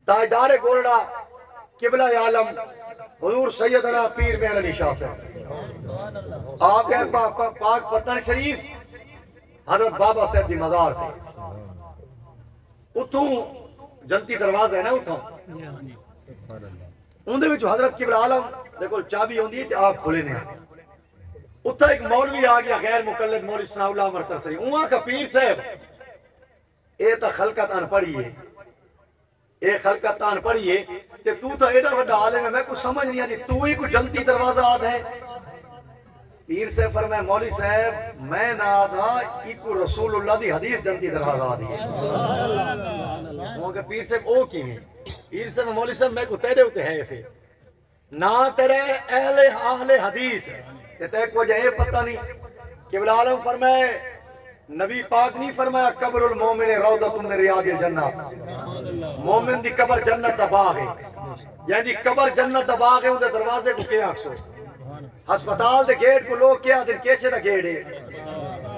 تاجدار گولڑا قبلہ عالم حضور سیدنا پیر مہر علی شاہ صاحب آپ کے پاک پتن شریف حضرت بابا صاحب دی مزار تھے اتھوں جنتی دروازہ ہے نا اتھوں اندھے وچ حضرت قبلہ عالم دیکھو چابی ہوندی تے آپ کھولے نے اتھا ایک مولوی آ گیا غیر مقلد مولوی ثناء اللہ مرتر سری وہاں کا پیر صاحب اے تا خلقت ان پڑھی ہے اے خلقت ان پڑھی ہے کہ تو تا ایڈا وڈا عالم ہے میں کچھ سمجھ نہیں آتی تو ہی کچھ جنتی دروازہ آد ہے پیر سے فرمائے مولوی صاحب میں نہ آدھا ایکو رسول اللہ دی حدیث جنتی دروازہ آدھی ہے وہاں کہ پیر صاحب او کی میں پیر صاحب مولوی صاحب میں کو تیرے ہوتے ہے پھر نہ تیرے اہل حدیث ہے تے کو جائے پتہ نہیں قبلہ عالم فرمائے نبی پاک نہیں فرمایا قبر المومن روضۃ من ریاض الجنہ مومن دی قبر جنت دا باغ ہے یعنی قبر جنت دا باغ ہے اندے دروازے کو کیا اکسو ہسپتال دے گیٹ کو لوگ کیا دن کیسے دا گیٹ ہے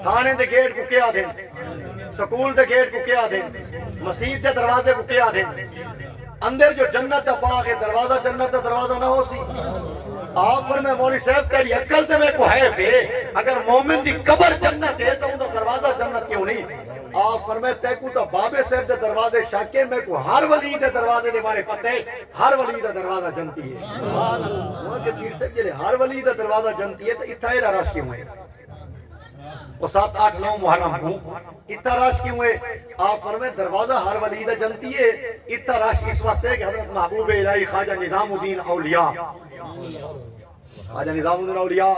تھانے دے گیٹ کو کیا دن سکول دے گیٹ کو کیا دن مسجد دے دروازے کو کیا دن اندر جو جنت دا باغ ہے دروازہ جنت دا دروازہ نہ ہو سی آپ فرمائے مولوی صاحب تیری عقل تے میں کو ہے پھر اگر مومن دی قبر جنت ہے تو اندر دروازہ جنت کیوں نہیں آپ فرمائے تے کو تا بابے صاحب دے دروازے شاکے میں کو ہر ولی دے دروازے دے بارے پتہ ہے ہر ولی دے دروازہ جنتی ہے وہاں کے پیر صاحب کے لئے ہر ولی دے دروازہ جنتی ہے تو اتھا ایڈا راش کیوں ہے وہ 7 8 9 محرم کو اتھا راش کیوں ہے آپ فرمائے دروازہ ہر ولی دے جنتی ہے اتھا راش اس واسطے ہے کہ حضرت محبوب الہی خواجہ نظام الدین اولیاء خواجہ نظام الدین اولیاء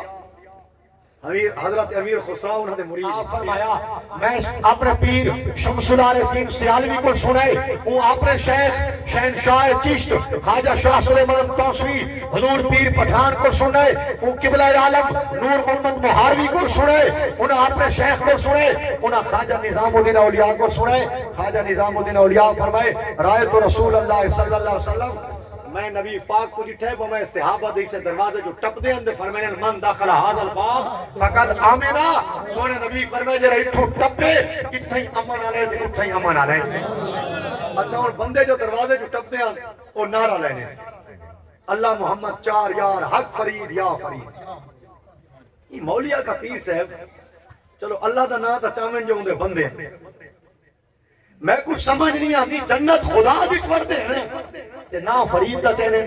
حضرت امیر خسرو انہوں نے مرید فرمایا میں اپنے پیر شمس العارفین سیالوی کو سنائے وہ اپنے شیخ شہنشاہ چشت خواجہ شاہ سلیمان توسوی حضور پیر پٹھان کو سنائے وہ قبلہ عالم نور محمد مہاروی کو سنائے انہوں اپنے شیخ کو سنائے انہوں خواجہ نظام الدین اولیاء کو سنائے خواجہ نظام الدین اولیاء فرمائے رائے تو رسول اللہ صلی اللہ علیہ وسلم میں نبی پاک کو جٹھے وہ میں صحابہ دی سے دروازے جو ٹپ دے اندے فرمائے من داخل حاضر الباب فقط آمینہ سونے نبی فرمائے جرہ اتھو ٹپ دے اتھائی امان آلے دے اتھائی امان آلے اچھا اور بندے جو دروازے جو ٹپ دے وہ نعرہ لینے اللہ محمد چار یار حق فرید یا فرید یہ مولیہ کا پیر صاحب چلو اللہ دا نا تا چامن جو اندے بندے میں کچھ سمجھ نہیں آتی جنت خدا دکھ پڑھتے ہیں نا فرید دا چہنے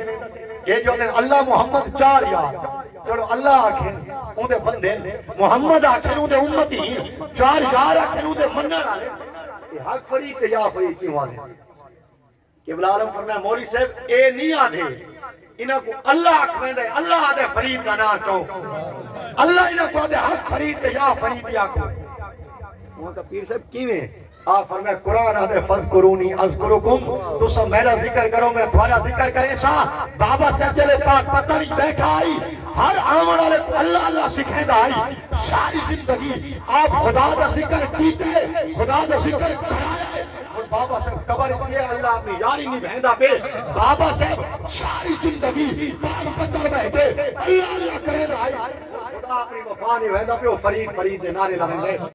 یہ جو اللہ محمد چار یار چلو اللہ آکھیں اندے بندے محمد آکھیں اندے امتی چار یار آکھیں اندے منن آلے یہ حق فرید یا فرید کیوں آدھے قبلہ عالم فرمایا مولوی صاحب اے نہیں آدھے انہاں کو اللہ آکھیں دے اللہ آدھے فرید کا نا چاہو اللہ انہاں کو آدھے حق فرید یا فرید یا کو وہاں کا پیر صاحب کیویں آپ فرمائے قرآن آدھے فَذْكُرُونِي أَذْكُرُكُمْ تو سب میرا ذکر کرو میں تمہارا ذکر کرے سا بابا صاحب جلے پاک پتہ نہیں بیٹھا آئی ہر آمن والے کو اللہ اللہ سکھیں دا آئی ساری زندگی آپ خدا دا ذکر کیتے خدا دا ذکر کرایا ہے اور بابا صاحب قبر اتنے اللہ اپنی یاری نہیں بہندہ پہ بابا صاحب ساری زندگی پاک پتہ بیٹھے اللہ اللہ کرے دا آئی خدا اپنی وفا نہیں بہندہ پہ وہ فرید فرید نے نعرے لگیں گے